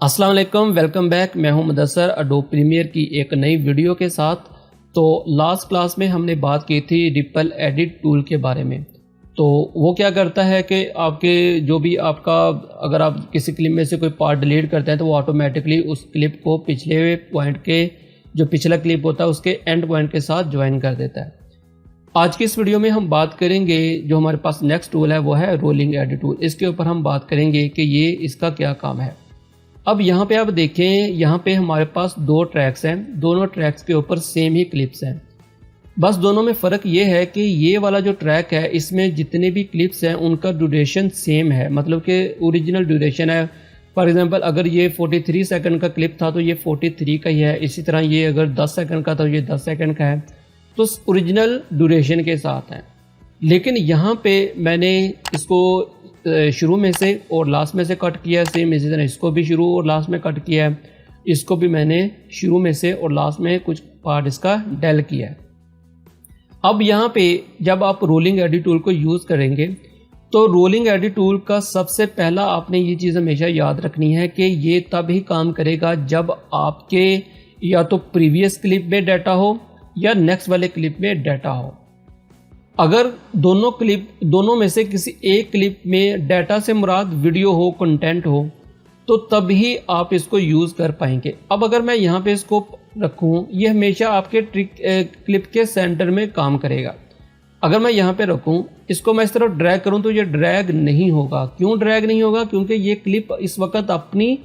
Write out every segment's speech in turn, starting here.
अस्सलाम वालेकुम, welcome back. मैं हूं मुदस्सर अडोब प्रीमियर की एक नई वीडियो के साथ। तो लास्ट क्लास में हमने बात की थी रिपल एडिट टूल के बारे में। तो वो क्या करता है कि आपके जो भी आपका अगर आप किसी क्लिप में से कोई पार्ट डिलीट करते हैं तो वो ऑटोमेटिकली उस क्लिप को पिछले पॉइंट के जो पिछला क्लिप होता है उसके एंड पॉइंट के साथ ज्वाइन कर देता है। आज की इस वीडियो में हम बात करेंगे जो हमारे पास नेक्स्ट टूल है वो है रोलिंग एडिट टूल। इसके ऊपर हम बात करेंगे कि ये इसका क्या काम है। अब यहाँ पे आप देखें, यहाँ पे हमारे पास दो ट्रैक्स हैं, दोनों ट्रैक्स के ऊपर सेम ही क्लिप्स हैं। बस दोनों में फ़र्क ये है कि ये वाला जो ट्रैक है इसमें जितने भी क्लिप्स हैं उनका ड्यूरेशन सेम है, मतलब कि ओरिजिनल ड्यूरेशन है। फॉर एग्जांपल अगर ये 43 सेकंड का क्लिप था तो ये 43 का ही है। इसी तरह ये अगर 10 सेकंड का था तो ये 10 सेकंड का है, तो ओरिजिनल ड्यूरेशन के साथ है। लेकिन यहाँ पे मैंने इसको शुरू में से और लास्ट में से कट किया है, सेम इसी तरह इसको भी शुरू और लास्ट में कट किया है। इसको भी मैंने शुरू में से और लास्ट में कुछ पार्ट इसका डेल किया है। अब यहाँ पे जब आप रोलिंग एडिट टूल को यूज़ करेंगे तो रोलिंग एडिट टूल का सबसे पहला आपने ये चीज़ हमेशा याद रखनी है कि ये तब ही काम करेगा जब आपके या तो प्रीवियस क्लिप में डाटा हो या नेक्स्ट वाले क्लिप में डाटा हो। अगर दोनों में से किसी एक क्लिप में डाटा से मुराद वीडियो हो, कंटेंट हो, तो तब ही आप इसको यूज़ कर पाएंगे। अब अगर मैं यहाँ पे इसको रखूँ, ये हमेशा आपके क्लिप के सेंटर में काम करेगा। अगर मैं यहाँ पे रखूँ, इसको मैं इस तरफ ड्रैग करूँ तो ये ड्रैग नहीं होगा। क्यों ड्रैग नहीं होगा? क्योंकि ये क्लिप इस वक्त अपनी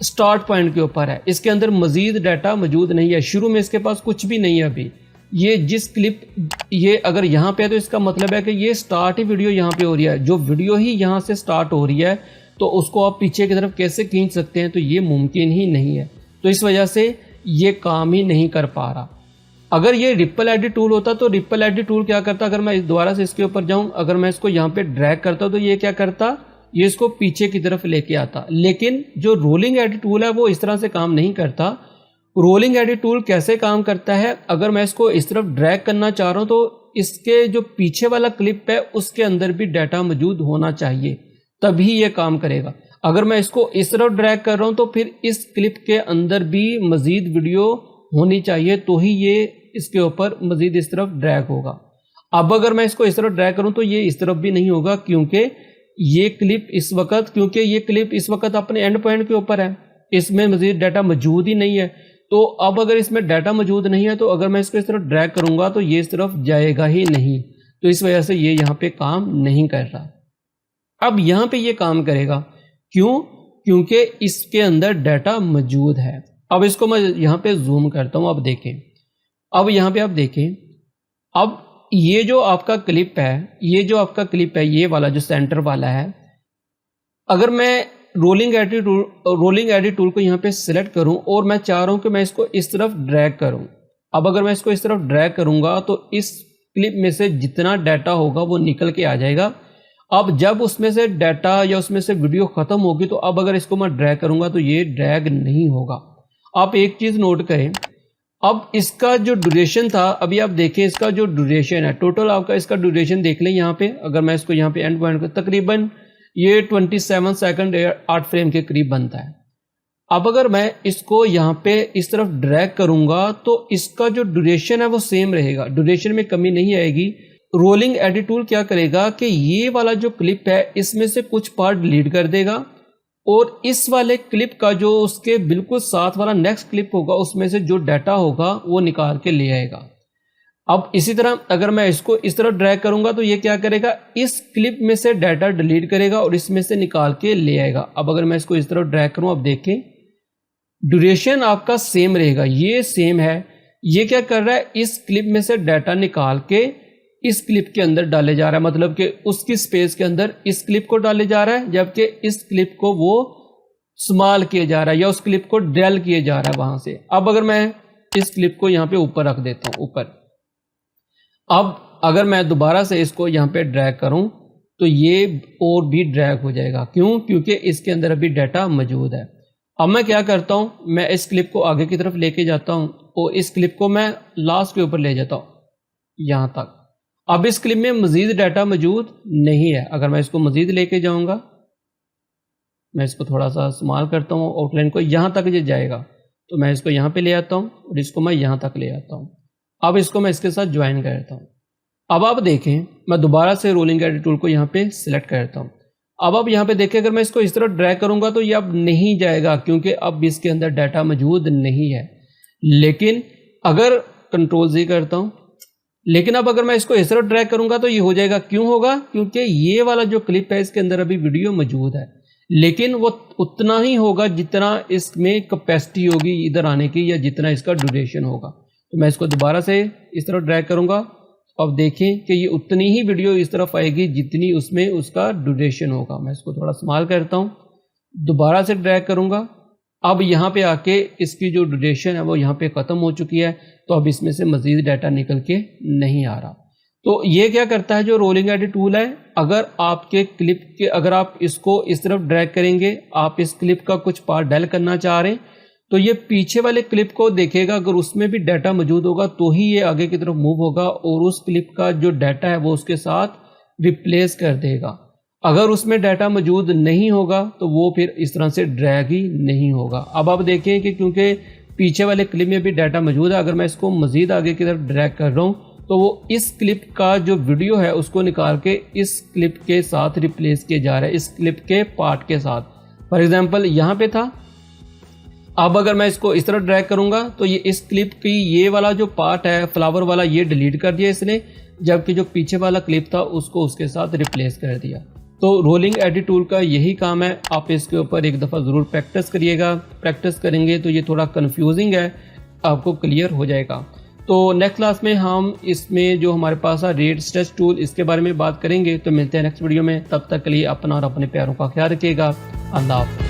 स्टार्ट पॉइंट के ऊपर है, इसके अंदर मज़ीद डाटा मौजूद नहीं है। शुरू में इसके पास कुछ भी नहीं है अभी। ये जिस क्लिप ये अगर यहाँ पे है तो इसका मतलब है कि ये स्टार्ट ही वीडियो यहाँ पे हो रही है। जो वीडियो ही यहाँ से स्टार्ट हो रही है तो उसको आप पीछे की तरफ कैसे खींच सकते हैं? तो ये मुमकिन ही नहीं है। तो इस वजह से ये काम ही नहीं कर पा रहा। अगर ये रिपल एडिट टूल होता तो रिपल एडिट टूल क्या करता? अगर मैं दोबारा से इसके ऊपर जाऊँ, अगर मैं इसको यहाँ पे ड्रैग करता तो ये क्या करता? ये इसको पीछे की तरफ लेके आता। लेकिन जो रोलिंग एडिट टूल है वो इस तरह से काम नहीं करता। रोलिंग एडिट टूल कैसे काम करता है? अगर मैं इसको इस तरफ ड्रैग करना चाह रहा हूँ तो इसके जो पीछे वाला क्लिप है उसके अंदर भी डाटा मौजूद होना चाहिए, तभी ये काम करेगा। अगर मैं इसको इस तरफ ड्रैग कर रहा हूँ तो फिर इस क्लिप के अंदर भी मज़ीद वीडियो होनी चाहिए, तो ही ये इसके ऊपर मज़ीद इस तरफ ड्रैग होगा। अब अगर मैं इसको इस तरफ ड्रैग करूँ तो ये इस तरफ भी नहीं होगा, क्योंकि ये क्लिप इस वक्त अपने एंड पॉइंट के ऊपर है, इसमें मज़ीद डाटा मौजूद ही नहीं है। तो अब अगर इसमें डाटा मौजूद नहीं है तो अगर मैं इसको इस तरफ ड्रैग करूंगा तो ये इस तरफ जाएगा ही नहीं। तो इस वजह से ये यहाँ पे काम नहीं कर रहा। अब यहाँ पे ये काम करेगा, क्यों? क्योंकि इसके अंदर डाटा मौजूद है। अब इसको मैं यहाँ पे जूम करता हूँ। अब देखें, अब यहाँ पे आप देखें, अब ये जो आपका क्लिप है, ये वाला जो सेंटर वाला है, अगर मैं रोलिंग एडिट टूल को यहाँ पे सिलेक्ट करूँ और मैं चाह रहा हूँ कि मैं इसको इस तरफ ड्रैग करूँ। अब अगर मैं इसको इस तरफ ड्रैग करूँगा तो इस क्लिप में से जितना डाटा होगा वो निकल के आ जाएगा। अब जब उसमें से डाटा या उसमें से वीडियो ख़त्म होगी तो अब अगर इसको मैं ड्रैग करूँगा तो ये ड्रैग नहीं होगा। आप एक चीज़ नोट करें, अब इसका जो ड्यूरेशन था, अभी आप देखें इसका जो ड्यूरेशन है, टोटल आपका इसका ड्यूरेशन देख लें यहाँ पे। अगर मैं इसको यहाँ पे एंड पॉइंट को तकरीबन ये 27 सेकंड 8 फ्रेम के करीब बनता है। अब अगर मैं इसको यहाँ पे इस तरफ ड्रैग करूंगा तो इसका जो ड्यूरेशन है वो सेम रहेगा, ड्यूरेशन में कमी नहीं आएगी। रोलिंग एडिट टूल क्या करेगा कि ये वाला जो क्लिप है इसमें से कुछ पार्ट डिलीट कर देगा और इस वाले क्लिप का जो उसके बिल्कुल साथ वाला नेक्स्ट क्लिप होगा उसमें से जो डाटा होगा वो निकाल के ले आएगा। अब इसी तरह अगर मैं इसको इस तरफ ड्रैग करूंगा तो ये क्या करेगा? इस क्लिप में से डाटा डिलीट करेगा और इसमें से निकाल के ले आएगा। अब अगर मैं इसको इस तरफ ड्रैग करूं, अब देखें ड्यूरेशन आपका सेम रहेगा, ये सेम है। ये क्या कर रहा है? इस क्लिप में से डाटा निकाल के इस क्लिप के अंदर डाले जा रहा है, मतलब कि उसकी स्पेस के अंदर इस क्लिप को डाले जा रहा है, जबकि इस क्लिप को वो स्मॉल किया जा रहा है या उस क्लिप को डेल किया जा रहा है वहां से। अब अगर मैं इस क्लिप को यहाँ पे ऊपर रख देता हूँ, ऊपर, अब अगर मैं दोबारा से इसको यहाँ पे ड्रैग करूँ तो ये और भी ड्रैग हो जाएगा। क्यों? क्योंकि इसके अंदर अभी डाटा मौजूद है। अब मैं क्या करता हूँ, मैं इस क्लिप को आगे की तरफ लेके जाता हूँ और इस क्लिप को मैं लास्ट के ऊपर ले जाता हूँ यहाँ तक। अब इस क्लिप में मज़ीद डाटा मौजूद नहीं है। अगर मैं इसको मज़ीद लेके जाऊँगा, मैं इसको थोड़ा सा स्मॉल करता हूँ, आउटलाइन को यहाँ तक ये जाएगा तो मैं इसको यहाँ पे ले आता हूँ और इसको मैं यहाँ तक ले आता हूँ। अब इसको मैं इसके साथ ज्वाइन करता हूँ। अब आप देखें मैं दोबारा से रोलिंग एडिट टूल को यहाँ पे सिलेक्ट करता हूँ। अब आप यहाँ पे देखें अगर मैं इसको इस तरह ड्रैग करूँगा तो ये अब नहीं जाएगा क्योंकि अब इसके अंदर डाटा मौजूद नहीं है। लेकिन अगर कंट्रोल Z करता हूँ, लेकिन अब अगर मैं इसको इस तरह ड्रैग करूँगा तो ये हो जाएगा। क्यों होगा? क्योंकि ये वाला जो क्लिप है इसके अंदर अभी वीडियो मौजूद है, लेकिन वो उतना ही होगा जितना इसमें कैपेसिटी होगी इधर आने की या जितना इसका ड्यूरेशन होगा। तो मैं इसको दोबारा से इस तरह ड्रैग करूँगा। अब देखें कि ये उतनी ही वीडियो इस तरफ आएगी जितनी उसमें उसका ड्यूरेशन होगा। मैं इसको थोड़ा स्मॉल करता हूँ, दोबारा से ड्रैग करूँगा। अब यहाँ पे आके इसकी जो ड्यूरेशन है वो यहाँ पे ख़त्म हो चुकी है, तो अब इसमें से मज़ीद डाटा निकल के नहीं आ रहा। तो ये क्या करता है जो रोलिंग एडिट टूल है, अगर आपके क्लिप के अगर आप इसको इस तरफ ड्रैग करेंगे, आप इस क्लिप का कुछ पार्ट डेल करना चाह रहे हैं तो ये पीछे वाले क्लिप को देखेगा, अगर उसमें भी डाटा मौजूद होगा तो ही ये आगे की तरफ मूव होगा और उस क्लिप का जो डाटा है वो उसके साथ रिप्लेस कर देगा। अगर उसमें डाटा मौजूद नहीं होगा तो वो फिर इस तरह से ड्रैग ही नहीं होगा। अब आप देखें कि क्योंकि पीछे वाले क्लिप में भी डाटा मौजूद है, अगर मैं इसको मज़ीद आगे की तरफ ड्रैग कर रहा हूँ तो वो इस क्लिप का जो वीडियो है उसको निकाल के इस क्लिप के साथ रिप्लेस किया जा रहा है, इस क्लिप के पार्ट के साथ। फॉर एग्जांपल यहाँ पे था, अब अगर मैं इसको इस तरह ड्रैग करूँगा तो ये इस क्लिप की ये वाला जो पार्ट है फ्लावर वाला ये डिलीट कर दिया इसने, जबकि जो पीछे वाला क्लिप था उसको उसके साथ रिप्लेस कर दिया। तो रोलिंग एडिट टूल का यही काम है। आप इसके ऊपर एक दफ़ा ज़रूर प्रैक्टिस करिएगा। प्रैक्टिस करेंगे तो ये थोड़ा कंफ्यूजिंग है, आपको क्लियर हो जाएगा। तो नेक्स्ट क्लास में हम इसमें जो हमारे पास है रेड स्ट्रेच टूल, इसके बारे में बात करेंगे। तो मिलते हैं नेक्स्ट वीडियो में, तब तक के लिए अपना और अपने प्यारों का ख्याल रखिएगा। अल्लाह हाफ़िज़।